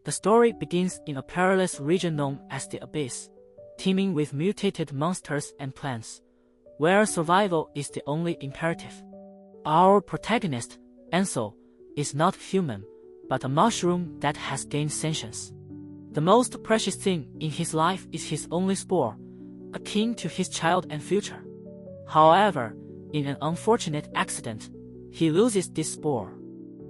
The story begins in a perilous region known as the Abyss, teeming with mutated monsters and plants, where survival is the only imperative. Our protagonist, Ansel, is not human, but a mushroom that has gained sentience. The most precious thing in his life is his only spore, akin to his child and future. However, in an unfortunate accident, he loses this spore.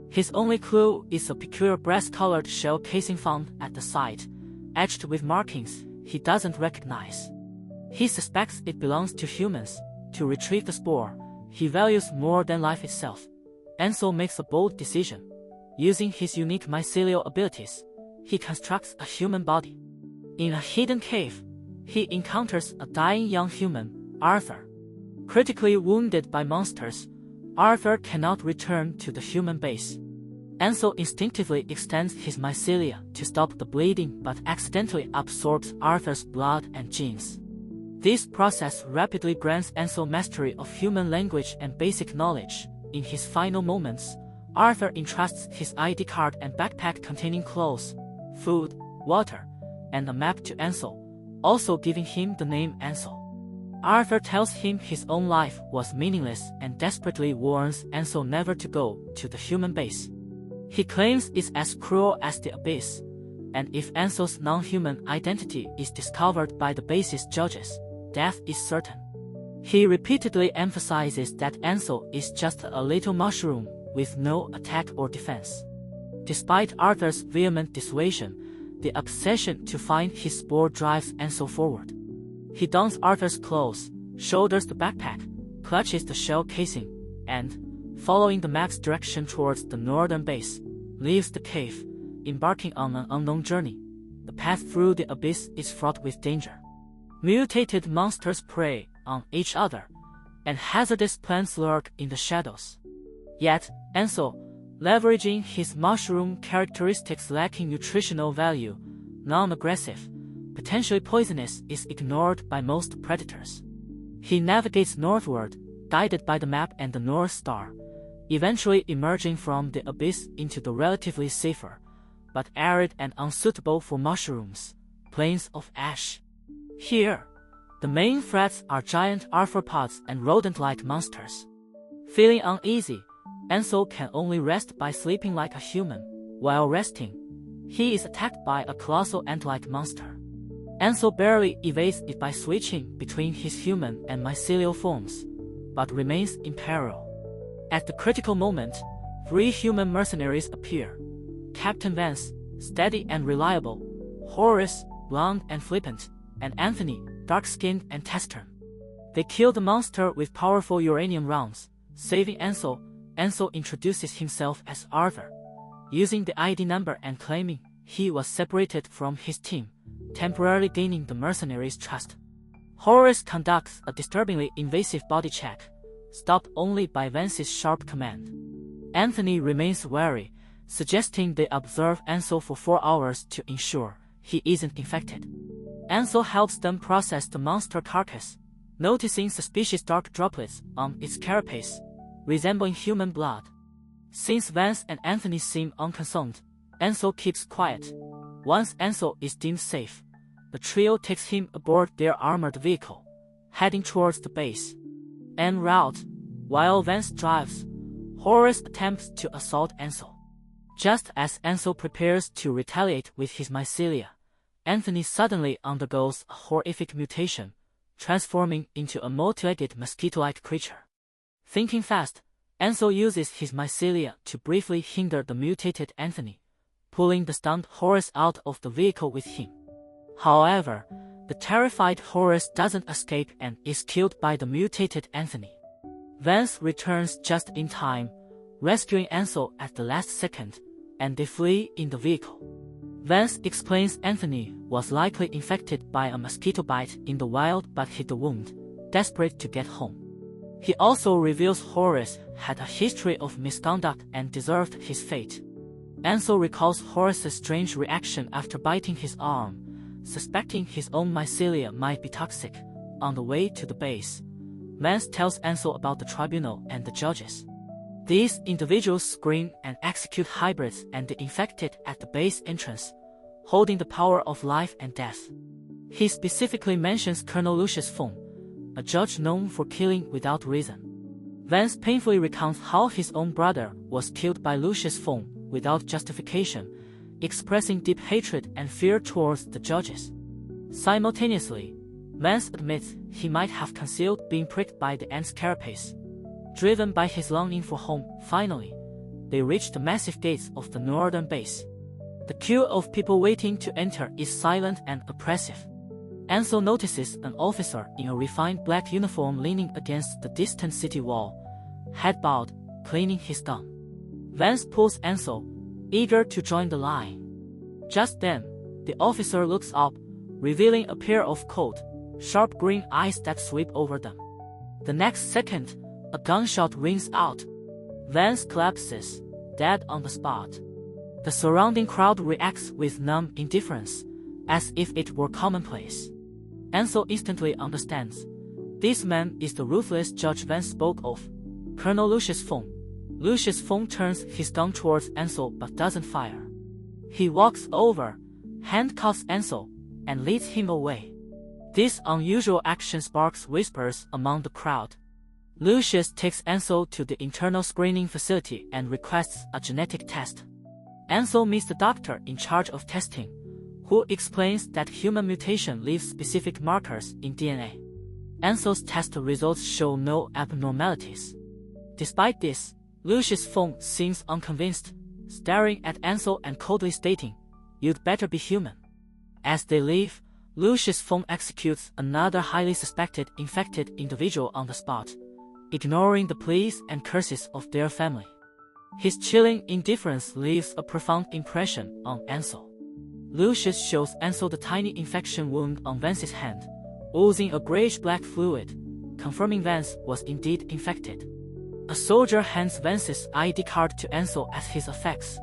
His only clue is a peculiar brass-colored shell casing found at the site, etched with markings he doesn't recognize. He suspects it belongs to humans. To retrieve the spore, he values more than life itself. Ansel makes a bold decision. Using his unique mycelial abilities, he constructs a human body. In a hidden cave, he encounters a dying young human, Arthur. Critically wounded by monsters, Arthur cannot return to the human base. Ansel instinctively extends his mycelia to stop the bleeding but accidentally absorbs Arthur's blood and genes. This process rapidly grants Ansel mastery of human language and basic knowledge. In his final moments, Arthur entrusts his ID card and backpack containing clothes, food, water, and a map to Ansel, also giving him the name Ansel. Arthur tells him his own life was meaningless and desperately warns Ansel never to go to the human base. He claims it's as cruel as the Abyss, and if Ansel's non-human identity is discovered by the base's judges, death is certain. He repeatedly emphasizes that Ansel is just a little mushroom with no attack or defense. Despite Arthur's vehement dissuasion, the obsession to find his spore drives Ansel forward. He dons Arthur's clothes, shoulders the backpack, clutches the shell casing, and, following the map's direction towards the northern base, leaves the cave, embarking on an unknown journey. The path through the abyss is fraught with danger. Mutated monsters prey on each other, and hazardous plants lurk in the shadows. Yet, Ansel, leveraging his mushroom characteristics lacking nutritional value, non-aggressive, potentially poisonous, is ignored by most predators. He navigates northward, guided by the map and the North Star, eventually emerging from the abyss into the relatively safer, but arid and unsuitable for mushrooms, plains of ash. Here, the main threats are giant arthropods and rodent-like monsters. Feeling uneasy, Ansel can only rest by sleeping like a human. While resting, he is attacked by a colossal ant-like monster. Ansel barely evades it by switching between his human and mycelial forms, but remains in peril. At the critical moment, 3 human mercenaries appear. Captain Vance, steady and reliable, Horace, blonde and flippant, and Anthony, dark-skinned and taciturn. They kill the monster with powerful uranium rounds, saving Ansel. Ansel introduces himself as Arthur, using the ID number and claiming he was separated from his team, temporarily gaining the mercenaries' trust. Horace conducts a disturbingly invasive body check, stopped only by Vance's sharp command. Anthony remains wary, suggesting they observe Ansel for 4 hours to ensure he isn't infected. Ansel helps them process the monster carcass, noticing suspicious dark droplets on its carapace, resembling human blood. Since Vance and Anthony seem unconcerned, Ansel keeps quiet. Once Ansel is deemed safe, the trio takes him aboard their armored vehicle, heading towards the base. En route, while Vance drives, Horace attempts to assault Ansel. Just as Ansel prepares to retaliate with his mycelia, Anthony suddenly undergoes a horrific mutation, transforming into a multi-legged mosquito-like creature. Thinking fast, Ansel uses his mycelia to briefly hinder the mutated Anthony, pulling the stunned Horace out of the vehicle with him. However, the terrified Horace doesn't escape and is killed by the mutated Anthony. Vance returns just in time, rescuing Ansel at the last second, and they flee in the vehicle. Vance explains Anthony was likely infected by a mosquito bite in the wild but hid the wound, desperate to get home. He also reveals Horace had a history of misconduct and deserved his fate. Ansel recalls Horace's strange reaction after biting his arm, suspecting his own mycelia might be toxic. On the way to the base, Vance tells Ansel about the tribunal and the judges. These individuals screen and execute hybrids and the infected at the base entrance, holding the power of life and death. He specifically mentions Colonel Lu Feng, a judge known for killing without reason. Vance painfully recounts how his own brother was killed by Lu Feng without justification, expressing deep hatred and fear towards the judges. Simultaneously, Vance admits he might have concealed being pricked by the ant's carapace. Driven by his longing for home, finally, they reach the massive gates of the northern base. The queue of people waiting to enter is silent and oppressive. Ansel notices an officer in a refined black uniform leaning against the distant city wall, head bowed, cleaning his gun. Vance pulls Ansel, eager to join the line. Just then, the officer looks up, revealing a pair of cold, sharp green eyes that sweep over them. The next second, a gunshot rings out. Vance collapses, dead on the spot. The surrounding crowd reacts with numb indifference, as if it were commonplace. Ansel instantly understands. This man is the ruthless judge Vance spoke of, Colonel Lu Feng. Lu Feng turns his gun towards Ansel but doesn't fire. He walks over, handcuffs Ansel, and leads him away. This unusual action sparks whispers among the crowd. Lucius takes Ansel to the internal screening facility and requests a genetic test. Ansel meets the doctor in charge of testing, who explains that human mutation leaves specific markers in DNA. Ansel's test results show no abnormalities. Despite this, Lu Feng seems unconvinced, staring at Ansel and coldly stating, "You'd better be human." As they leave, Lu Feng executes another highly suspected infected individual on the spot, ignoring the pleas and curses of their family. His chilling indifference leaves a profound impression on Ansel. Lucius shows Ansel the tiny infection wound on Vance's hand, oozing a grayish-black fluid, confirming Vance was indeed infected. A soldier hands Vance's ID card to Ansel as his effects.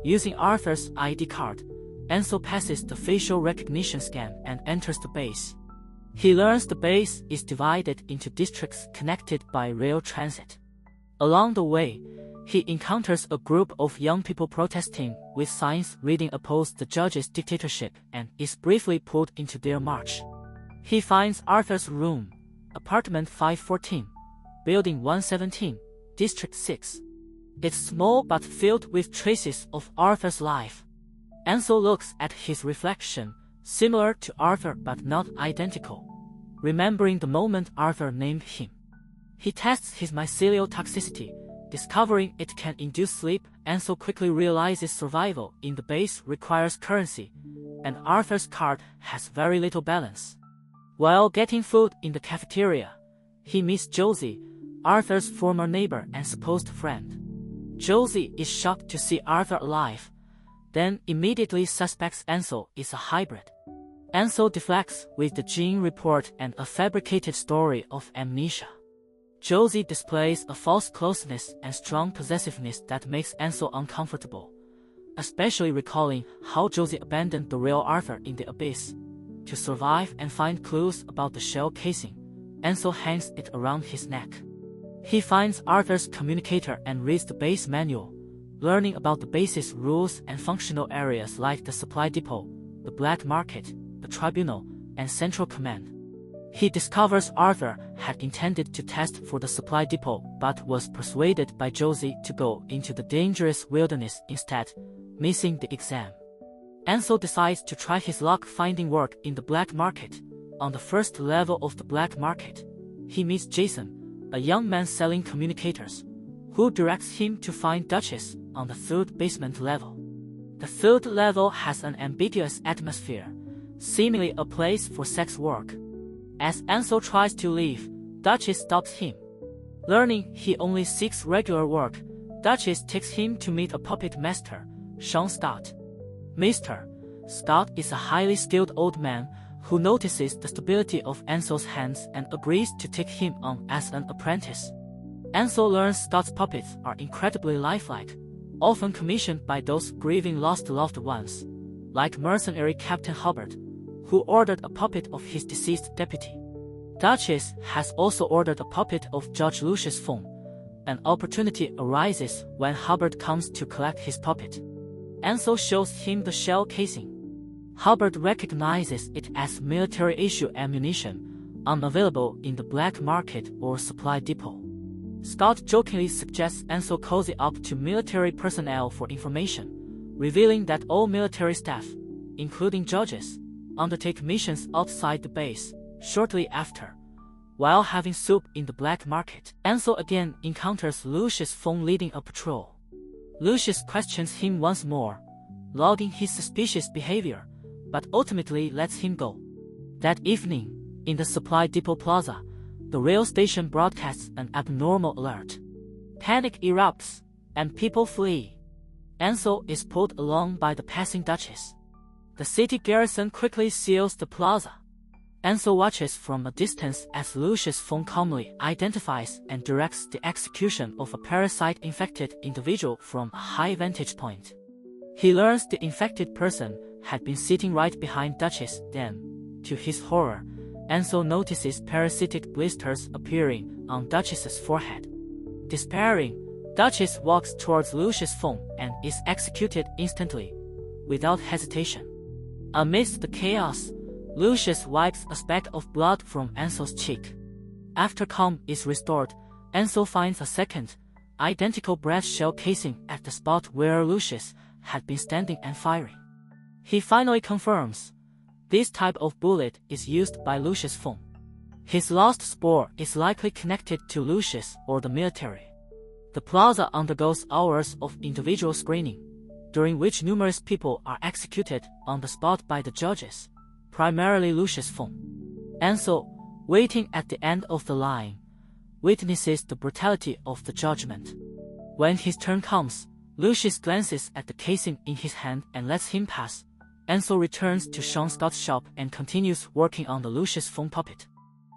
Using Arthur's ID card, Ansel passes the facial recognition scan and enters the base. He learns the base is divided into districts connected by rail transit. Along the way, he encounters a group of young people protesting with signs reading oppose the judge's dictatorship and is briefly pulled into their march. He finds Arthur's room, apartment 514, building 117, district 6. It's small but filled with traces of Arthur's life. Ansel looks at his reflection, similar to Arthur but not identical, remembering the moment Arthur named him. He tests his mycelial toxicity, discovering it can induce sleep. Ansel quickly realizes survival in the base requires currency, and Arthur's card has very little balance. While getting food in the cafeteria, he meets Josie, Arthur's former neighbor and supposed friend. Josie is shocked to see Arthur alive, then immediately suspects Ansel is a hybrid. Ansel deflects with the gene report and a fabricated story of amnesia. Josie displays a false closeness and strong possessiveness that makes Ansel uncomfortable, especially recalling how Josie abandoned the real Arthur in the abyss. To survive and find clues about the shell casing, Ansel hangs it around his neck. He finds Arthur's communicator and reads the base manual, learning about the base's rules and functional areas like the supply depot, the black market, the tribunal, and central command. He discovers Arthur had intended to test for the supply depot but was persuaded by Josie to go into the dangerous wilderness instead, missing the exam. Ansel decides to try his luck finding work in the black market. On the first level of the black market, he meets Jason, a young man selling communicators, who directs him to find Duchess on the third basement level. The third level has an ambiguous atmosphere, seemingly a place for sex work. As Ansel tries to leave, Duchess stops him. Learning he only seeks regular work, Duchess takes him to meet a puppet master, Sean Stott. Mr. Stott is a highly skilled old man who notices the stability of Ansel's hands and agrees to take him on as an apprentice. Ansel learns Stott's puppets are incredibly lifelike, often commissioned by those grieving lost loved ones, like mercenary Captain Hubbard, who ordered a puppet of his deceased deputy. Duchess has also ordered a puppet of Judge Lu Feng. An opportunity arises when Hubbard comes to collect his puppet. Ansel shows him the shell casing. Hubbard recognizes it as military-issue ammunition, unavailable in the black market or supply depot. Scott jokingly suggests Ansel cozy up to military personnel for information, revealing that all military staff, including judges, undertake missions outside the base shortly after. While having soup in the black market, Ansel again encounters Lu Feng leading a patrol. Lucius questions him once more, logging his suspicious behavior, but ultimately lets him go. That evening, in the supply depot plaza, the rail station broadcasts an abnormal alert. Panic erupts, and people flee. Ansel is pulled along by the passing Duchess. The city garrison quickly seals the plaza. Ansel watches from a distance as Lucius Feng calmly identifies and directs the execution of a parasite-infected individual from a high vantage point. He learns the infected person had been sitting right behind Duchess. Then, to his horror, Ansel notices parasitic blisters appearing on Duchess's forehead. Despairing, Duchess walks towards Lucius Feng and is executed instantly, without hesitation. Amidst the chaos, Lucius wipes a speck of blood from Ansel's cheek. After calm is restored, Ansel finds a second, identical brass shell casing at the spot where Lucius had been standing and firing. He finally confirms this type of bullet is used by Lucius Feng. His lost spore is likely connected to Lucius or the military. The plaza undergoes hours of individual screening, during which numerous people are executed on the spot by the judges, primarily Lucius Feng. Ansel, waiting at the end of the line, witnesses the brutality of the judgment. When his turn comes, Lucius glances at the casing in his hand and lets him pass. Ansel returns to Sean Scott's shop and continues working on the Lucius Feng puppet.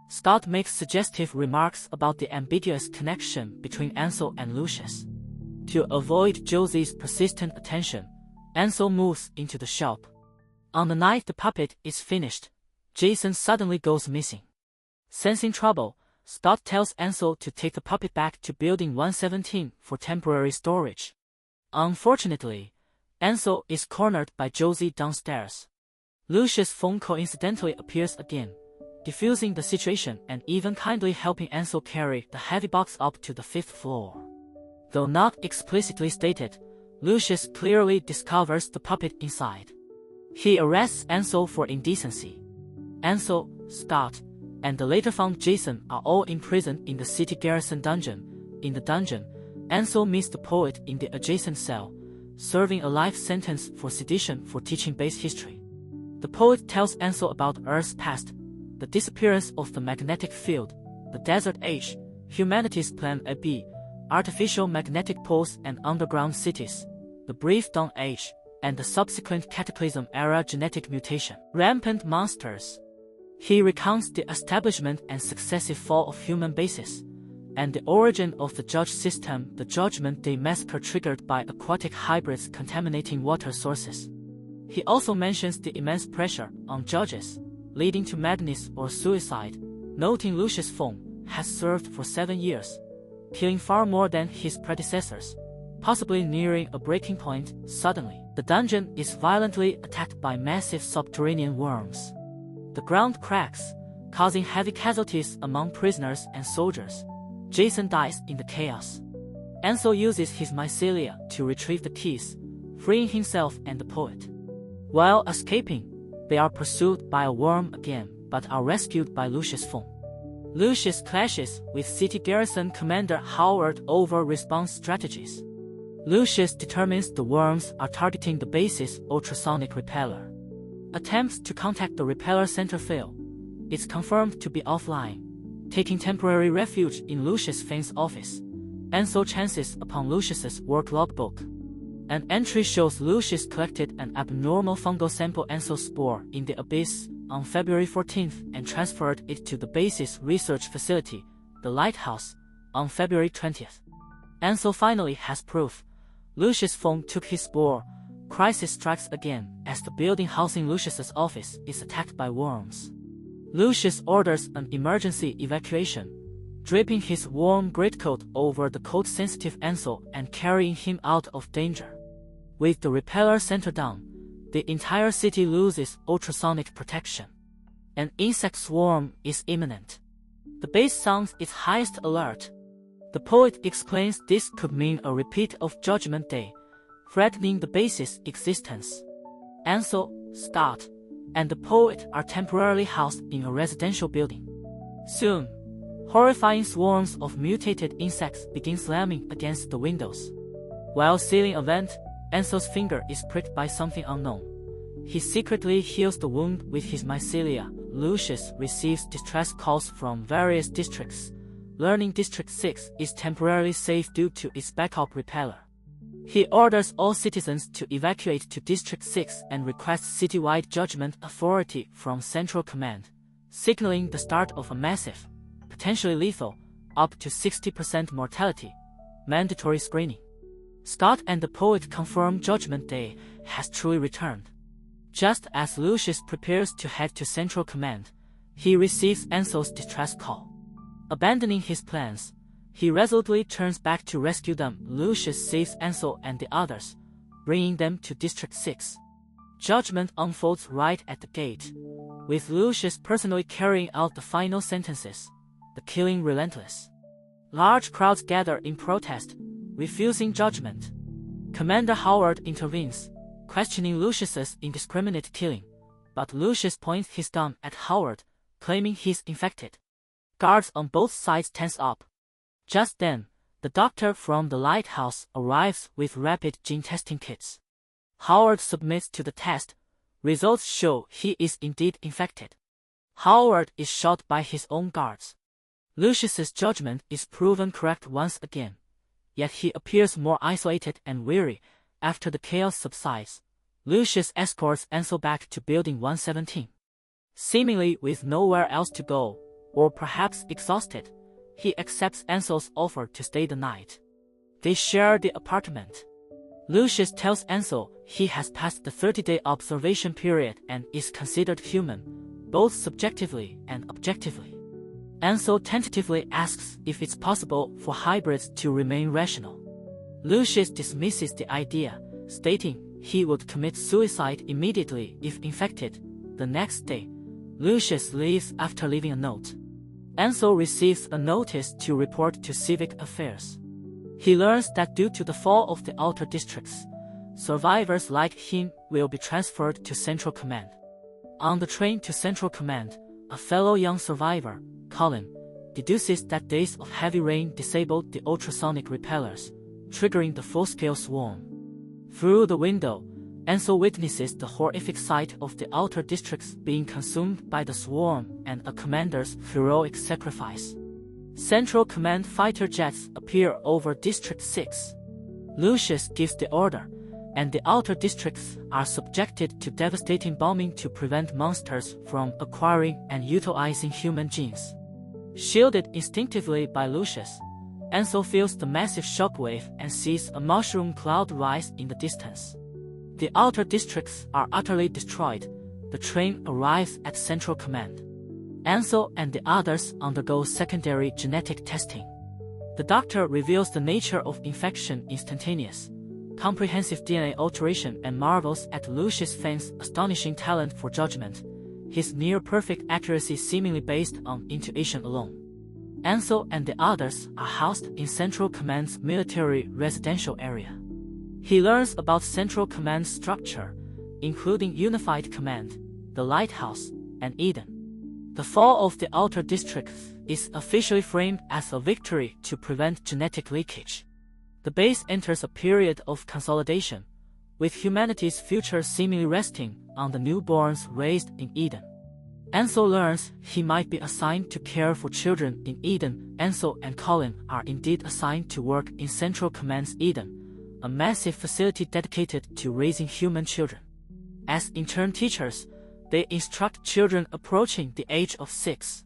Scott makes suggestive remarks about the ambiguous connection between Ansel and Lucius. To avoid Josie's persistent attention, Ansel moves into the shop. On the night the puppet is finished, Jason suddenly goes missing. Sensing trouble, Scott tells Ansel to take the puppet back to Building 117 for temporary storage. Unfortunately, Ansel is cornered by Josie downstairs. Lucius Feng coincidentally appears again, diffusing the situation and even kindly helping Ansel carry the heavy box up to the 5th floor. Though not explicitly stated, Lucius clearly discovers the puppet inside. He arrests Ansel for indecency. Ansel, Scott, and the later found Jason are all imprisoned in the city garrison dungeon. In the dungeon, Ansel meets the poet in the adjacent cell, serving a life sentence for sedition for teaching base history. The poet tells Ansel about Earth's past, the disappearance of the magnetic field, the Desert Age, humanity's Plan AB, artificial magnetic poles and underground cities, the brief Dawn Age, and the subsequent Cataclysm-era genetic mutation, rampant monsters. He recounts the establishment and successive fall of human bases, and the origin of the judge system, the Judgment Day massacre triggered by aquatic hybrids contaminating water sources. He also mentions the immense pressure on judges, leading to madness or suicide, noting Lucius Feng has served for 7 years, killing far more than his predecessors, possibly nearing a breaking point. Suddenly, the dungeon is violently attacked by massive subterranean worms. The ground cracks, causing heavy casualties among prisoners and soldiers. Jason dies in the chaos. Ansel uses his mycelia to retrieve the keys, freeing himself and the poet. While escaping, they are pursued by a worm again, but are rescued by Lucius Feng. Lucius clashes with City Garrison Commander Howard over response strategies. Lucius determines the worms are targeting the base's ultrasonic repeller. Attempts to contact the repeller center fail. It's confirmed to be offline. Taking temporary refuge in Lucius Feng's office, Ansel chances upon Lucius's work logbook. An entry shows Lucius collected an abnormal fungal sample Ansel spore in the abyss on February 14th and transferred it to the base's research facility, the Lighthouse, on February 20th. Ansel finally has proof. Lucius Feng took his spore. Crisis strikes again as the building housing Lucius's office is attacked by worms. Lucius orders an emergency evacuation, draping his warm greatcoat over the cold-sensitive Ansel and carrying him out of danger. With the repeller center down, the entire city loses ultrasonic protection. An insect swarm is imminent. The base sounds its highest alert. The poet explains this could mean a repeat of Judgment Day, threatening the base's existence. Ansel, Scott, and the poet are temporarily housed in a residential building. Soon, horrifying swarms of mutated insects begin slamming against the windows. While sealing a vent, Ansel's finger is pricked by something unknown. He secretly heals the wound with his mycelia. Lucius receives distress calls from various districts, learning District 6 is temporarily safe due to its backup repeller. He orders all citizens to evacuate to District 6 and requests citywide judgment authority from Central Command, signaling the start of a massive, potentially lethal, up to 60% mortality, mandatory screening. Scott and the poet confirm Judgment Day has truly returned. Just as Lucius prepares to head to Central Command, he receives Ansel's distress call. Abandoning his plans, he resolutely turns back to rescue them. Lucius saves Ansel and the others, bringing them to District 6. Judgment unfolds right at the gate, with Lucius personally carrying out the final sentences, the killing relentless. Large crowds gather in protest, refusing judgment. Commander Howard intervenes, questioning Lucius's indiscriminate killing, but Lucius points his gun at Howard, claiming he's infected. Guards on both sides tense up. Just then, the doctor from the lighthouse arrives with rapid gene testing kits. Howard submits to the test. Results show he is indeed infected. Howard is shot by his own guards. Lucius's judgment is proven correct once again, yet he appears more isolated and weary. After the chaos subsides, Lucius escorts Ansel back to Building 117. Seemingly with nowhere else to go, or perhaps exhausted, he accepts Ansel's offer to stay the night. They share the apartment. Lucius tells Ansel he has passed the 30-day observation period and is considered human, both subjectively and objectively. Ansel tentatively asks if it's possible for hybrids to remain rational. Lucius dismisses the idea, stating he would commit suicide immediately if infected. The next day, Lucius leaves after leaving a note. Ansel receives a notice to report to Civic Affairs. He learns that due to the fall of the outer districts, survivors like him will be transferred to Central Command. On the train to Central Command, a fellow young survivor, Colin, deduces that days of heavy rain disabled the ultrasonic repellers, triggering the full-scale swarm. Through the window, Ansel witnesses the horrific sight of the outer districts being consumed by the swarm and a commander's heroic sacrifice. Central Command fighter jets appear over District 6. Lucius gives the order, and the outer districts are subjected to devastating bombing to prevent monsters from acquiring and utilizing human genes. Shielded instinctively by Lucius, Ansel feels the massive shockwave and sees a mushroom cloud rise in the distance. The outer districts are utterly destroyed. The train arrives at Central Command. Ansel and the others undergo secondary genetic testing. The doctor reveals the nature of infection instantaneous, comprehensive DNA alteration, and marvels at Lucius Feng's astonishing talent for judgment, his near-perfect accuracy seemingly based on intuition alone. Ansel and the others are housed in Central Command's military residential area. He learns about Central Command's structure, including Unified Command, the Lighthouse, and Eden. The fall of the outer districts is officially framed as a victory to prevent genetic leakage. The base enters a period of consolidation, with humanity's future seemingly resting on the newborns raised in Eden. Ansel learns he might be assigned to care for children in Eden. Ansel and Colin are indeed assigned to work in Central Command's Eden, a massive facility dedicated to raising human children. As intern teachers, they instruct children approaching the age of 6.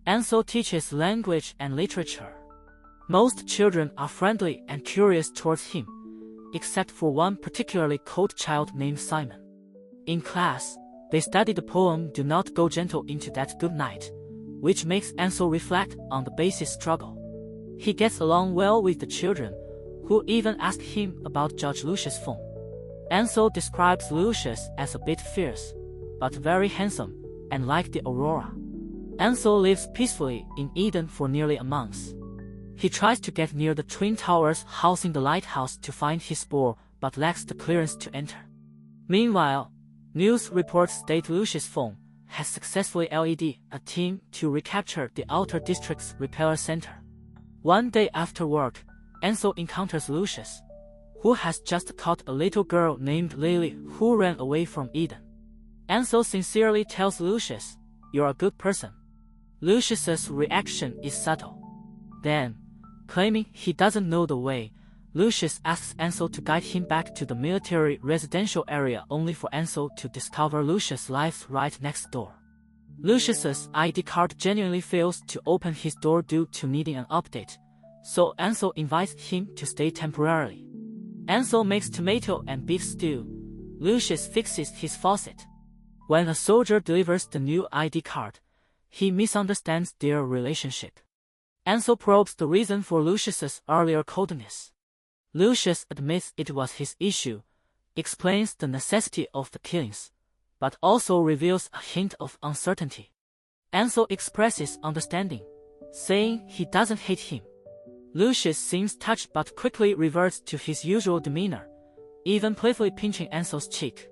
Ansel teaches language and literature. Most children are friendly and curious towards him, except for one particularly cold child named Simon. In class, they study the poem "Do Not Go Gentle Into That Good Night," which makes Ansel reflect on the base's struggle. He gets along well with the children, who even ask him about Judge Lucius Feng. Ansel describes Lucius as a bit fierce, but very handsome, and like the aurora. Ansel lives peacefully in Eden for nearly a month. He tries to get near the twin towers housing the lighthouse to find his spore, but lacks the clearance to enter. Meanwhile, news reports state Lu Feng has successfully led a team to recapture the Outer District's repair center. One day after work, Ansel encounters Lucius, who has just caught a little girl named Lily who ran away from Eden. Ansel sincerely tells Lucius, "You're a good person." Lucius's reaction is subtle. Then, claiming he doesn't know the way, Lucius asks Ansel to guide him back to the military residential area only for Ansel to discover Lucius lives right next door. Lucius's ID card genuinely fails to open his door due to needing an update, so Ansel invites him to stay temporarily. Ansel makes tomato and beef stew. Lucius fixes his faucet. When a soldier delivers the new ID card, he misunderstands their relationship. Ansel probes the reason for Lucius's earlier coldness. Lucius admits it was his issue, explains the necessity of the killings, but also reveals a hint of uncertainty. Ansel expresses understanding, saying he doesn't hate him. Lucius seems touched but quickly reverts to his usual demeanor, even playfully pinching Ansel's cheek.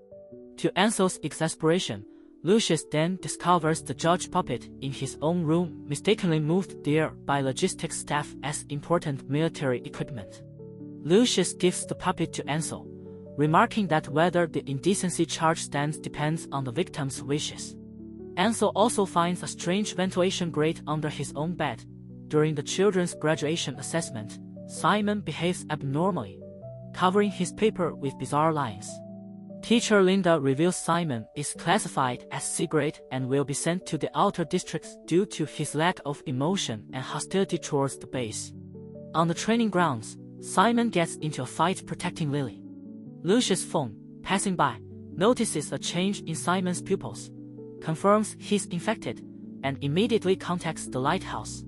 To Ansel's exasperation, Lucius then discovers the judge puppet in his own room, mistakenly moved there by logistics staff as important military equipment. Lucius gives the puppet to Ansel, remarking that whether the indecency charge stands depends on the victim's wishes. Ansel also finds a strange ventilation grate under his own bed. During the children's graduation assessment, Simon behaves abnormally, covering his paper with bizarre lines. Teacher Linda reveals Simon is classified as C-grade and will be sent to the outer districts due to his lack of emotion and hostility towards the base. On the training grounds, Simon gets into a fight protecting Lily. Lu Feng, passing by, notices a change in Simon's pupils, confirms he's infected, and immediately contacts the lighthouse.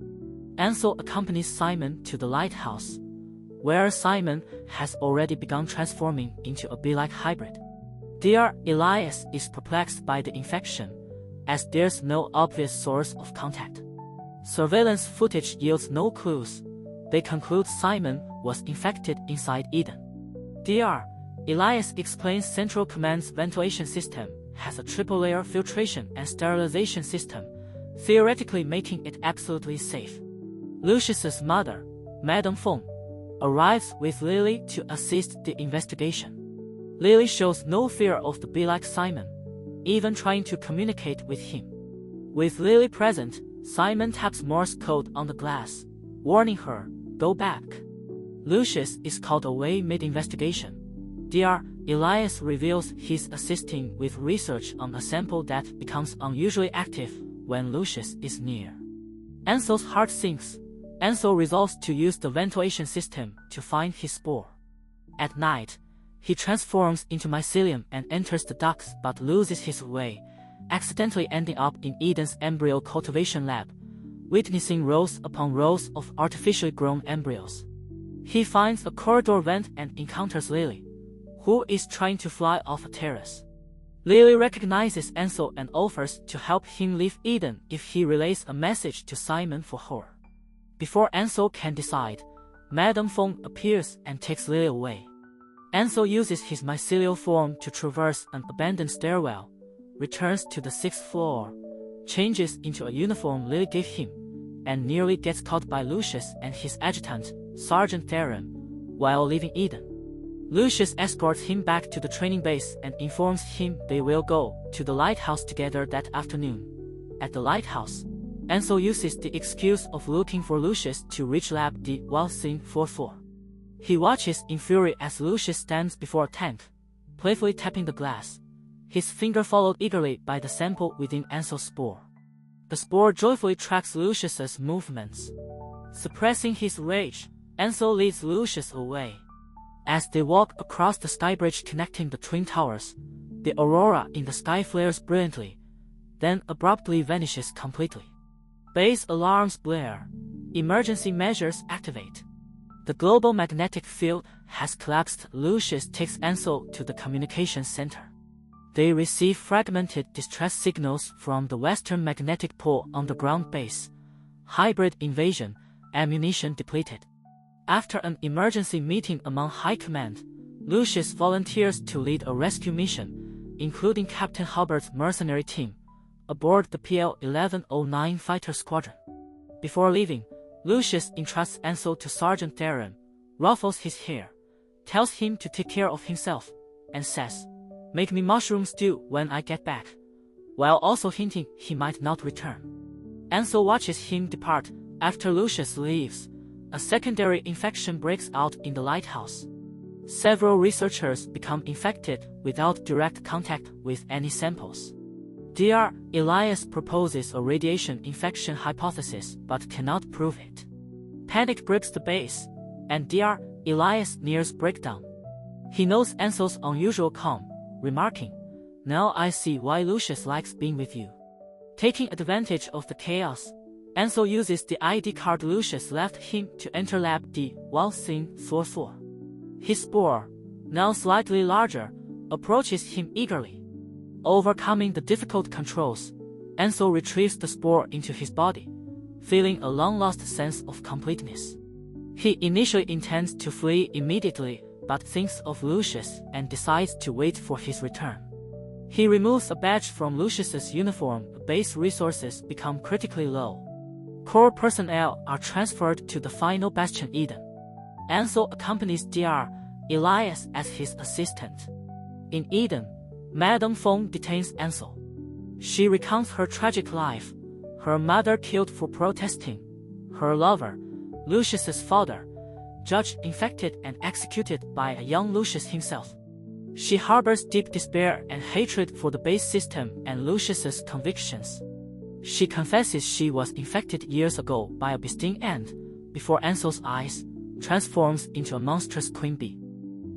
Ansel accompanies Simon to the lighthouse, where Simon has already begun transforming into a bee-like hybrid. Dear Elias is perplexed by the infection, as there's no obvious source of contact. Surveillance footage yields no clues. They conclude Simon was infected inside Eden. Dr. Elias explains Central Command's ventilation system has a triple-layer filtration and sterilization system, theoretically making it absolutely safe. Lucius's mother, Madame Feng, arrives with Lily to assist the investigation. Lily shows no fear of the bee-like Simon, even trying to communicate with him. With Lily present, Simon taps Morse code on the glass, warning her, "Go back." Lucius is called away mid-investigation. Dr. Elias reveals he's assisting with research on a sample that becomes unusually active when Lucius is near. Ansel's heart sinks. Ansel resolves to use the ventilation system to find his spore. At night, he transforms into mycelium and enters the ducts but loses his way, accidentally ending up in Eden's embryo cultivation lab, witnessing rows upon rows of artificially grown embryos. He finds a corridor vent and encounters Lily, who is trying to fly off a terrace. Lily recognizes Ansel and offers to help him leave Eden if he relays a message to Simon for her. Before Ansel can decide, Madame Feng appears and takes Lily away. Ansel uses his mycelial form to traverse an abandoned stairwell, returns to the 6th floor, changes into a uniform Lily gave him, and nearly gets caught by Lucius and his adjutant, Sergeant Theron, while leaving Eden. Lucius escorts him back to the training base and informs him they will go to the lighthouse together that afternoon. At the lighthouse, Ansel uses the excuse of looking for Lucius to reach Lab D while seeing 4th floor. He watches in fury as Lucius stands before a tank, playfully tapping the glass, his finger followed eagerly by the sample within Ansel's spore. The spore joyfully tracks Lucius's movements. Suppressing his rage, Ansel leads Lucius away. As they walk across the skybridge connecting the twin towers, the aurora in the sky flares brilliantly, then abruptly vanishes completely. Base alarms blare. Emergency measures activate. The global magnetic field has collapsed. Lucius takes Ansel to the communication center. They receive fragmented distress signals from the Western Magnetic Pole underground base. Hybrid invasion, ammunition depleted. After an emergency meeting among High Command, Lucius volunteers to lead a rescue mission, including Captain Hubbard's mercenary team, aboard the PL-1109 fighter squadron. Before leaving, Lucius entrusts Ansel to Sergeant Theron, ruffles his hair, tells him to take care of himself, and says, "Make me mushroom stew when I get back," while also hinting he might not return. Ansel watches him depart. After Lucius leaves, a secondary infection breaks out in the lighthouse. Several researchers become infected without direct contact with any samples. Dr. Elias proposes a radiation infection hypothesis but cannot prove it. Panic grips the base, and Dr. Elias nears breakdown. He notes Ansel's unusual calm, remarking, "Now I see why Lucius likes being with you." Taking advantage of the chaos, Ansel uses the ID card Lucius left him to enter Lab D-144. His spore, now slightly larger, approaches him eagerly. Overcoming the difficult controls, Ansel retrieves the spore into his body, feeling a long-lost sense of completeness. He initially intends to flee immediately, but thinks of Lucius and decides to wait for his return. He removes a badge from Lucius's uniform. Base resources become critically low. Core personnel are transferred to the final bastion Eden. Ansel accompanies Dr. Elias as his assistant. In Eden, Madame Feng detains Ansel. She recounts her tragic life, her mother killed for protesting, her lover, Lucius's father, judged, infected, and executed by a young Lucius himself. She harbors deep despair and hatred for the base system and Lucius's convictions. She confesses she was infected years ago by a bee sting and, before Ansel's eyes, transforms into a monstrous queen bee.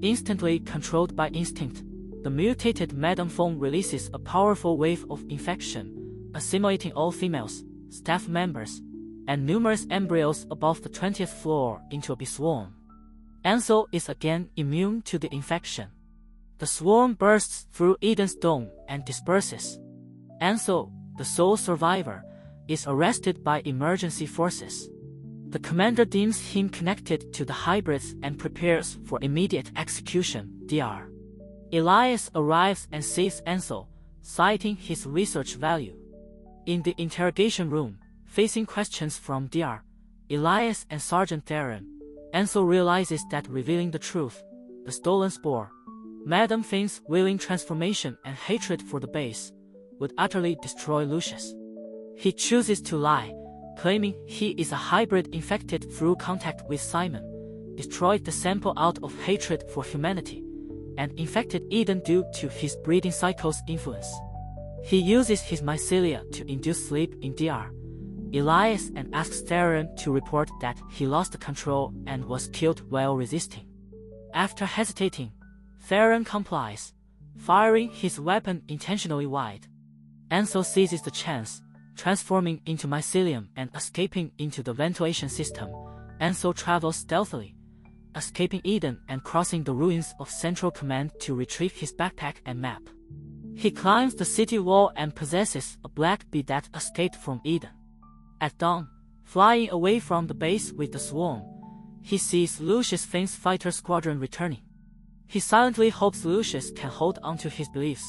Instantly controlled by instinct, the mutated Madame Feng releases a powerful wave of infection, assimilating all females, staff members, and numerous embryos above the 20th floor into a bee swarm. Ansel is again immune to the infection. The swarm bursts through Eden's dome and disperses. Ansel, the sole survivor, is arrested by emergency forces. The commander deems him connected to the hybrids and prepares for immediate execution. Dr. Elias arrives and saves Ansel, citing his research value. In the interrogation room, facing questions from Dr. Elias and Sergeant Theron, Ansel realizes that revealing the truth, the stolen spore, Madame Feng's willing transformation and hatred for the base, would utterly destroy Lucius. He chooses to lie, claiming he is a hybrid infected through contact with Simon, destroyed the sample out of hatred for humanity, and infected Eden due to his breeding cycle's influence. He uses his mycelia to induce sleep in Dr. Elias and asks Theron to report that he lost control and was killed while resisting. After hesitating, Theron complies, firing his weapon intentionally wide. Ansel seizes the chance, transforming into mycelium and escaping into the ventilation system. Ansel travels stealthily, escaping Eden and crossing the ruins of Central Command to retrieve his backpack and map. He climbs the city wall and possesses a black bee that escaped from Eden. At dawn, flying away from the base with the swarm, he sees Lucius Feng's fighter squadron returning. He silently hopes Lucius can hold onto his beliefs,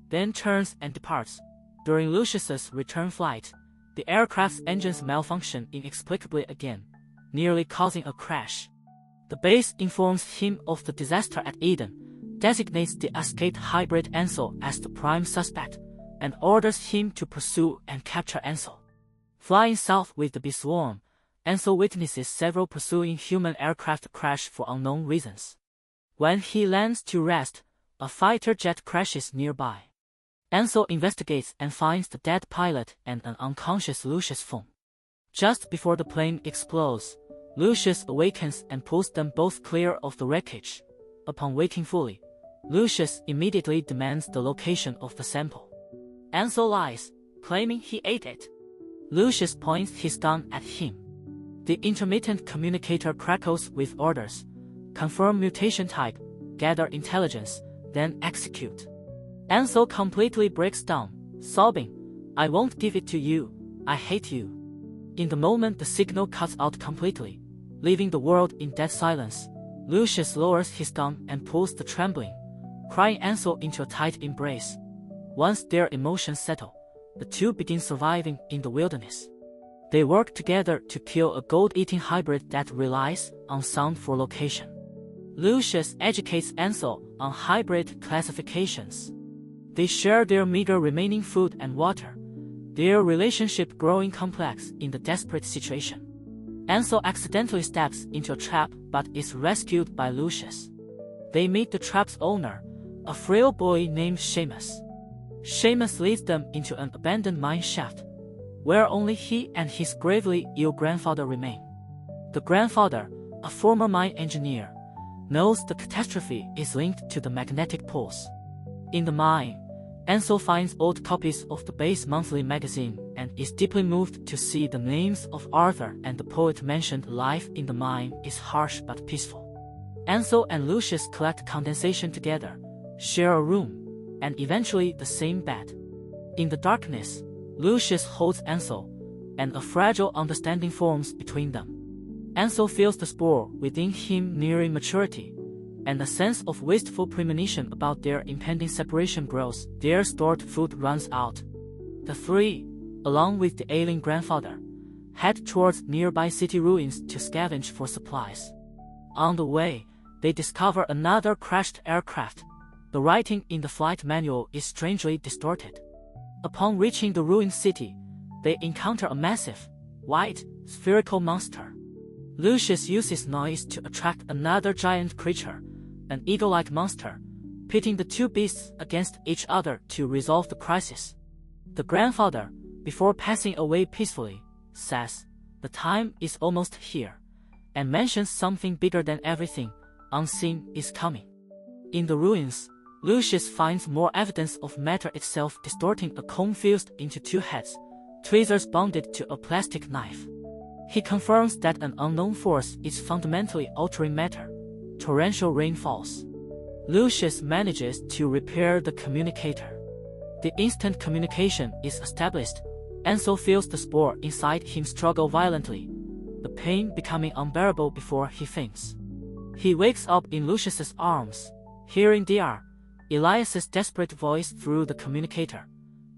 then turns and departs. During Lucius's return flight, the aircraft's engines malfunction inexplicably again, nearly causing a crash. The base informs him of the disaster at Eden, designates the escaped hybrid Ansel as the prime suspect, and orders him to pursue and capture Ansel. Flying south with the bee swarm, Ansel witnesses several pursuing human aircraft crash for unknown reasons. When he lands to rest, a fighter jet crashes nearby. Ansel investigates and finds the dead pilot and an unconscious Lucius Feng. Just before the plane explodes, Lucius awakens and pulls them both clear of the wreckage. Upon waking fully, Lucius immediately demands the location of the sample. Ansel lies, claiming he ate it. Lucius points his gun at him. The intermittent communicator crackles with orders: confirm mutation type, gather intelligence, then execute. Ansel completely breaks down, sobbing, "I won't give it to you, I hate you." In the moment the signal cuts out completely, leaving the world in dead silence, Lucius lowers his gun and pulls the trembling, crying Ansel into a tight embrace. Once their emotions settle, the two begin surviving in the wilderness. They work together to kill a gold-eating hybrid that relies on sound for location. Lucius educates Ansel on hybrid classifications. They share their meager remaining food and water, their relationship growing complex in the desperate situation. Ansel accidentally steps into a trap but is rescued by Lucius. They meet the trap's owner, a frail boy named Seamus. Seamus leads them into an abandoned mine shaft, where only he and his gravely ill grandfather remain. The grandfather, a former mine engineer, knows the catastrophe is linked to the magnetic pulse. In the mine, Ansel finds old copies of the base monthly magazine and is deeply moved to see the names of Arthur and the poet mentioned. Life in the mine is harsh but peaceful. Ansel and Lucius collect condensation together, share a room, and eventually the same bed. In the darkness, Lucius holds Ansel, and a fragile understanding forms between them. Ansel feels the spore within him nearing maturity, and a sense of wistful premonition about their impending separation grows. Their stored food runs out. The three, along with the ailing grandfather, head towards nearby city ruins to scavenge for supplies. On the way, they discover another crashed aircraft. The writing in the flight manual is strangely distorted. Upon reaching the ruined city, they encounter a massive, white, spherical monster. Lucius uses noise to attract another giant creature, an eagle-like monster, pitting the two beasts against each other to resolve the crisis. The grandfather, before passing away peacefully, says, "The time is almost here," and mentions something bigger than everything, unseen, is coming. In the ruins, Lucius finds more evidence of matter itself distorting a cone fused into two heads, tweezers bonded to a plastic knife. He confirms that an unknown force is fundamentally altering matter. Torrential rain falls. Lucius manages to repair the communicator. The instant communication is established. Ansel feels the spore inside him struggle violently, the pain becoming unbearable before he faints. He wakes up in Lucius's arms, hearing Dr. Elias's desperate voice through the communicator.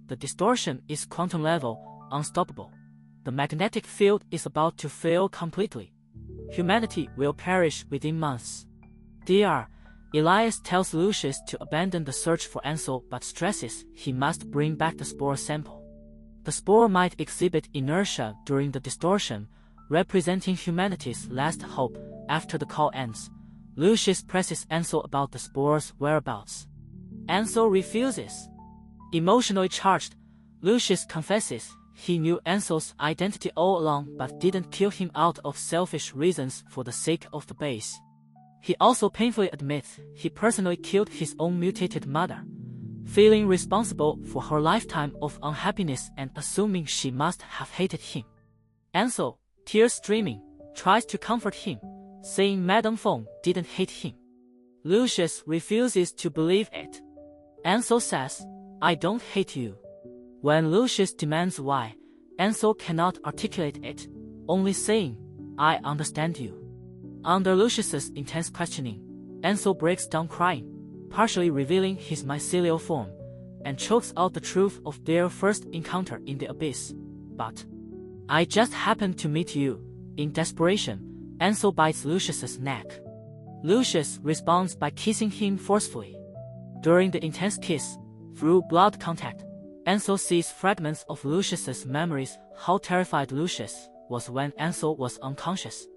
The distortion is quantum level, unstoppable. The magnetic field is about to fail completely. Humanity will perish within months. Dr. Elias tells Lucius to abandon the search for Ansel but stresses he must bring back the spore sample. The spore might exhibit inertia during the distortion, representing humanity's last hope. After the call ends, Lucius presses Ansel about the spore's whereabouts. Ansel refuses. Emotionally charged, Lucius confesses he knew Ansel's identity all along but didn't kill him out of selfish reasons for the sake of the base. He also painfully admits he personally killed his own mutated mother, feeling responsible for her lifetime of unhappiness and assuming she must have hated him. Ansel, tears streaming, tries to comfort him, saying Madame Feng didn't hate him. Lucius refuses to believe it. Ansel says, "I don't hate you." When Lucius demands why, Ansel cannot articulate it, only saying, "I understand you." Under Lucius's intense questioning, Ansel breaks down crying, partially revealing his mycelial form, and chokes out the truth of their first encounter in the abyss. "But I just happened to meet you." In desperation, Ansel bites Lucius's neck. Lucius responds by kissing him forcefully. During the intense kiss, through blood contact, Ansel sees fragments of Lucius's memories, how terrified Lucius was when Ansel was unconscious,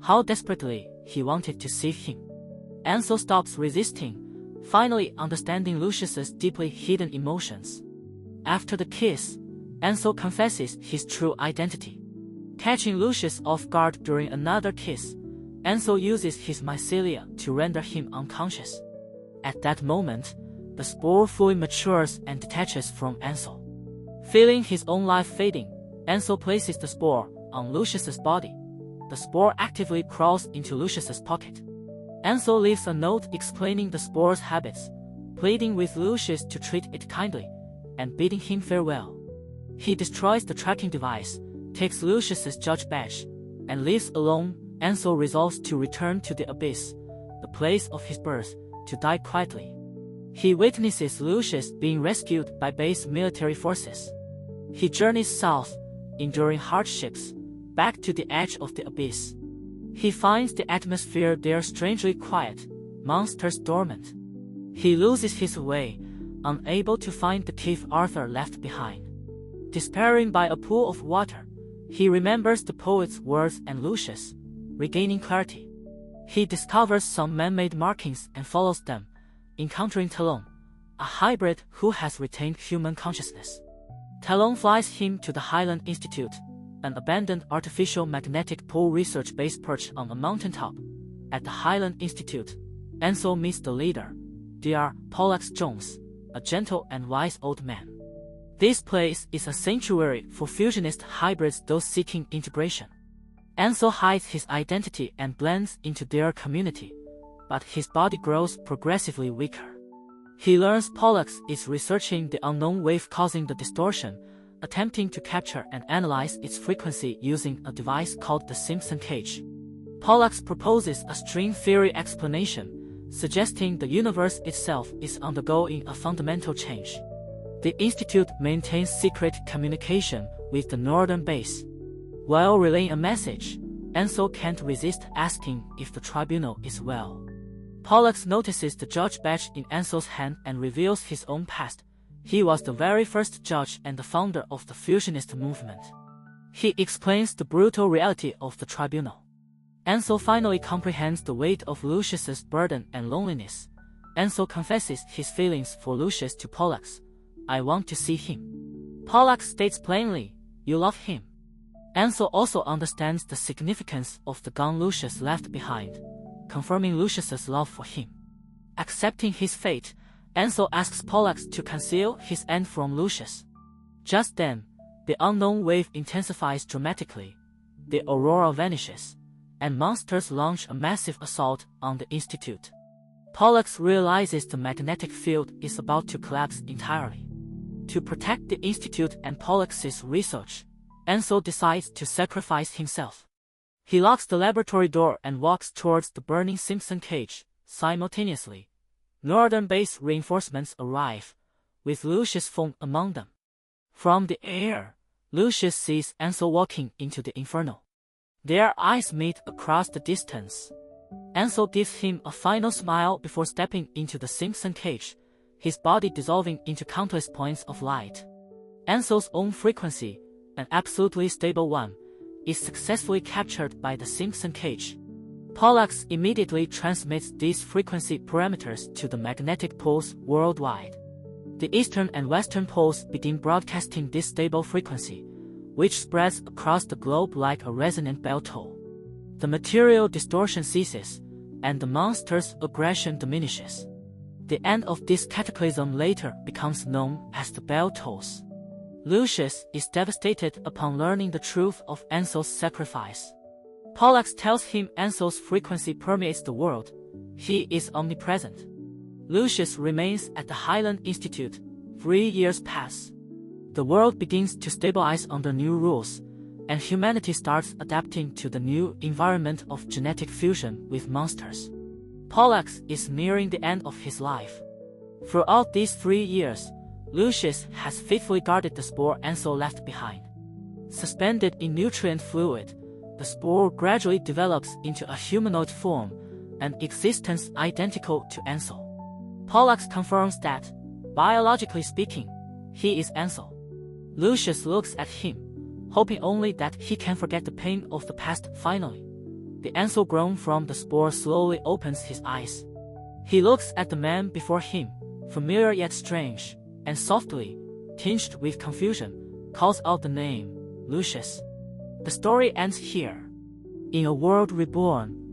how desperately he wanted to save him. Ansel stops resisting, finally understanding Lucius's deeply hidden emotions. After the kiss, Ansel confesses his true identity. Catching Lucius off guard during another kiss, Ansel uses his mycelia to render him unconscious. At that moment, the spore fully matures and detaches from Ansel. Feeling his own life fading, Ansel places the spore on Lucius's body, the spore actively crawls into Lucius's pocket. Ansel leaves a note explaining the spore's habits, pleading with Lucius to treat it kindly, and bidding him farewell. He destroys the tracking device, takes Lucius's judge badge, and leaves alone. Ansel resolves to return to the abyss, the place of his birth, to die quietly. He witnesses Lucius being rescued by base military forces. He journeys south, enduring hardships, back to the edge of the abyss. He finds the atmosphere there strangely quiet, monsters dormant. He loses his way, unable to find the cave Arthur left behind. Despairing by a pool of water, he remembers the poet's words and Lucius, regaining clarity. He discovers some man-made markings and follows them, encountering Talon, a hybrid who has retained human consciousness. Talon flies him to the Highland Institute, an abandoned artificial magnetic pole research base perched on a mountaintop. At the Highland Institute, Ansel meets the leader, Dr. Pollux Jones, a gentle and wise old man. This place is a sanctuary for fusionist hybrids, those seeking integration. Ansel hides his identity and blends into their community, but his body grows progressively weaker. He learns Pollux is researching the unknown wave causing the distortion, attempting to capture and analyze its frequency using a device called the Simpson cage. Pollux proposes a string theory explanation, suggesting the universe itself is undergoing a fundamental change. The Institute maintains secret communication with the northern base. While relaying a message, Ansel can't resist asking if the tribunal is well. Pollux notices the judge badge in Ansel's hand and reveals his own past. He was the very first judge and the founder of the fusionist movement. He explains the brutal reality of the tribunal. Ansel finally comprehends the weight of Lucius's burden and loneliness. Ansel confesses his feelings for Lucius to Pollux. "I want to see him." Pollux states plainly, "You love him." Ansel also understands the significance of the gun Lucius left behind, confirming Lucius's love for him. Accepting his fate, Ansel asks Pollux to conceal his end from Lucius. Just then, the unknown wave intensifies dramatically, the aurora vanishes, and monsters launch a massive assault on the Institute. Pollux realizes the magnetic field is about to collapse entirely. To protect the Institute and Pollux's research, Ansel decides to sacrifice himself. He locks the laboratory door and walks towards the burning Simpson cage. Simultaneously, northern base reinforcements arrive, with Lucius Feng among them. From the air, Lucius sees Ansel walking into the inferno. Their eyes meet across the distance. Ansel gives him a final smile before stepping into the Simpson cage, his body dissolving into countless points of light. Ansel's own frequency, an absolutely stable one, is successfully captured by the Simpson cage. Pollux immediately transmits these frequency parameters to the magnetic poles worldwide. The eastern and western poles begin broadcasting this stable frequency, which spreads across the globe like a resonant bell toll. The material distortion ceases, and the monster's aggression diminishes. The end of this cataclysm later becomes known as the bell tolls. Lucius is devastated upon learning the truth of Ansel's sacrifice. Pollux tells him Ansel's frequency permeates the world. He is omnipresent. Lucius remains at the Highland Institute. 3 years pass. The world begins to stabilize under new rules, and humanity starts adapting to the new environment of genetic fusion with monsters. Pollux is nearing the end of his life. Throughout these 3 years, Lucius has faithfully guarded the spore Ansel left behind. Suspended in nutrient fluid, the spore gradually develops into a humanoid form, an existence identical to Ansel. Pollux confirms that, biologically speaking, he is Ansel. Lucius looks at him, hoping only that he can forget the pain of the past. Finally, the Ansel grown from the spore slowly opens his eyes. He looks at the man before him, familiar yet strange, and softly, tinged with confusion, calls out the name, Lucius. The story ends here. In a world reborn,